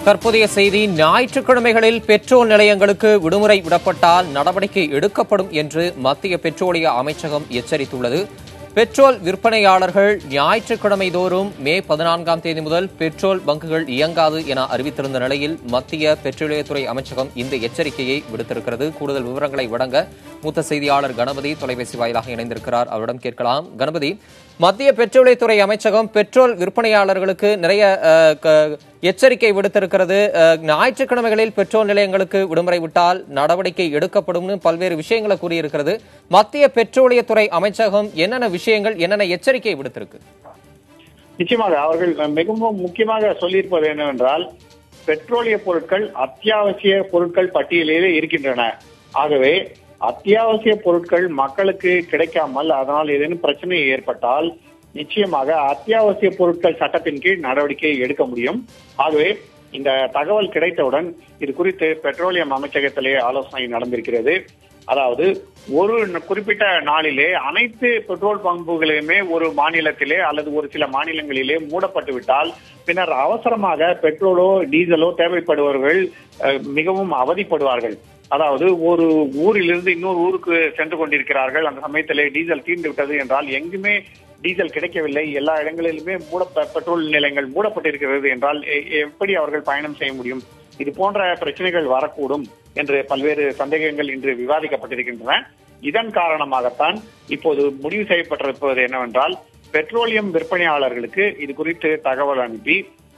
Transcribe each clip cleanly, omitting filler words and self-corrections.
தற்போதைய செய்தி. ஞாயிற்றுக்கிழமைகளில் பெட்ரோல் நிலையங்களுக்கு விடுமுறை விடப்பட்டால் நடவடிக்கை எடுக்கப்படும் என்று மத்திய பெட்ரோலிய அமைச்சகம் எச்சரித்துள்ளது. பெட்ரோல் விற்பனையாளர்கள் ஞாயிற்றுக்கிழமை தோறும் மே 14ஆம் தேதி முதல் பெட்ரோல் பங்குகள் இயங்காது என அறிவித்திருந்த நிலையில் மத்திய பெட்ரோலியத்துறை அமைச்சகம் இந்த எச்சரிக்கையை விடுத்திருக்கிறது. கூடுதல் விவரங்களை வழங்க மூத்த செய்தியாளர் கணபதி தொலைபேசி வாயிலாக இணைந்திருக்கிறார். அவரிடம் கேட்கலாம். கணபதி, மத்திய பெட்ரோலியத்துறை அமைச்சகம் பெட்ரோல் விற்பனையாளர்களுக்கு நிறைய எச்சரிக்கை விடுத்திருக்கிறது. ஞாயிற்றுக்கிழமைகளில் பெட்ரோல் நிலையங்களுக்கு விடுமுறை விட்டால் நடவடிக்கை எடுக்கப்படும் பல்வேறு விஷயங்களை கூறியிருக்கிறது. மத்திய பெட்ரோலியத்துறை அமைச்சகம் என்னென்ன விஷயங்கள், என்னென்ன எச்சரிக்கை விடுத்திருக்கு? நிச்சயமாக அவர்கள் மிகவும் முக்கியமாக சொல்லியிருப்பது என்னவென்றால், பெட்ரோலிய பொருட்கள் அத்தியாவசிய பொருட்கள் பட்டியலிலே இருக்கின்றன. ஆகவே அத்தியாவசிய பொருட்கள் மக்களுக்கு கிடைக்காமல் அதனால் ஏதேனும் பிரச்சனை ஏற்பட்டால் நிச்சயமாக அத்தியாவசிய பொருட்கள் சட்டத்தின் கீழ் நடவடிக்கை எடுக்க முடியும். ஆகவே இந்த தகவல் கிடைத்தவுடன் இது குறித்து பெட்ரோலியம் அமைச்சகத்திலே ஆலோசனை நடந்திருக்கிறது. அதாவது ஒரு குறிப்பிட்ட நாளிலே அனைத்து பெட்ரோல் பங்குகளுமே ஒரு மாநிலத்திலே அல்லது ஒரு சில மாநிலங்களிலே மூடப்பட்டு விட்டால் பின்னர் அவசரமாக பெட்ரோலோ டீசலோ தேவைப்படுபவர்கள் மிகவும் அவதிப்படுவார்கள். அதாவது ஒரு ஊரிலிருந்து இன்னொரு ஊருக்கு சென்று கொண்டிருக்கிறார்கள், அந்த சமயத்திலே டீசல் தீர்ந்து விட்டது என்றால், எங்குமே டீசல் கிடைக்கவில்லை, எல்லா இடங்களிலுமே பெட்ரோல் நிலையங்கள் மூடப்பட்டிருக்கிறது என்றால் எப்படி அவர்கள் பயணம் செய்ய முடியும்? இது போன்ற பிரச்சனைகள் வரக்கூடும் என்று பல்வேறு சந்தேகங்கள் இன்று விவாதிக்கப்பட்டிருக்கின்றன. இதன் காரணமாகத்தான் இப்போது முடிவு செய்யப்பட்டிருப்பது என்னவென்றால், பெட்ரோலியம் விற்பனையாளர்களுக்கு இது குறித்து தகவல் அனுப்பி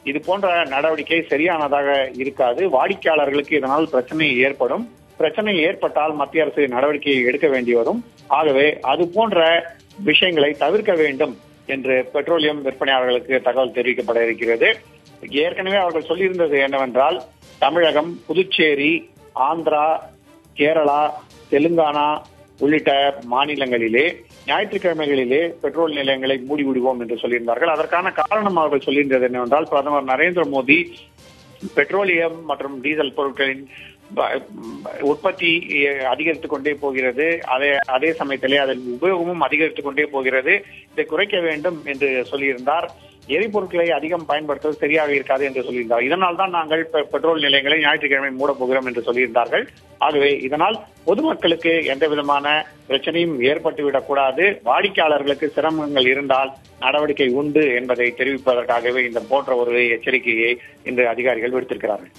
இது போன்ற நடவடிக்கை சரியானதாக இருக்காது, வாடிக்கையாளர்களுக்கு இதனால் பிரச்சனை ஏற்படும், பிரச்சனை ஏற்பட்டால் மத்திய அரசு நடவடிக்கையை எடுக்க வேண்டி வரும். ஆகவே அது போன்ற விஷயங்களை தவிர்க்க வேண்டும் என்று பெட்ரோலியம் விற்பனையாளர்களுக்கு தகவல் தெரிவிக்கப்பட இருக்கிறது. ஏற்கனவே அவர்கள் சொல்லியிருந்தது என்னவென்றால், தமிழகம், புதுச்சேரி, ஆந்திரா, கேரளா, தெலுங்கானா உள்ளிட்ட மாநிலங்களிலே ஞாயிற்றுக்கிழமைகளிலே பெட்ரோல் நிலையங்களை மூடிவிடுவோம் என்று சொல்லியிருந்தார்கள். அதற்கான காரணம் அவர்கள் சொல்லியிருந்தது என்னவென்றால், பிரதமர் நரேந்திர மோடி பெட்ரோலியம் மற்றும் டீசல் பொருட்களின் உற்பத்தி அதிகரித்துக் கொண்டே போகிறது, அதே சமயத்திலே அதன் உபயோகமும் அதிகரித்துக் கொண்டே போகிறது, இதை குறைக்க வேண்டும் என்று சொல்லியிருந்தார். எரிபொருட்களை அதிகம் பயன்படுத்துவது சரியாக இருக்காது என்று சொல்லியிருந்தார். இதனால் தான் நாங்கள் பெட்ரோல் நிலையங்களை ஞாயிற்றுக்கிழமை மூடப் போகிறோம் என்று சொல்லியிருந்தார்கள். ஆகவே இதனால் பொதுமக்களுக்கு எந்த விதமான பிரச்சனையும் ஏற்பட்டுவிடக் கூடாது, வாடிக்கையாளர்களுக்கு சிரமங்கள் இருந்தால் நடவடிக்கை உண்டு என்பதை தெரிவிப்பதற்காகவே இந்த போன்ற ஒரு எச்சரிக்கையை இன்று அதிகாரிகள் விடுத்திருக்கிறார்கள்.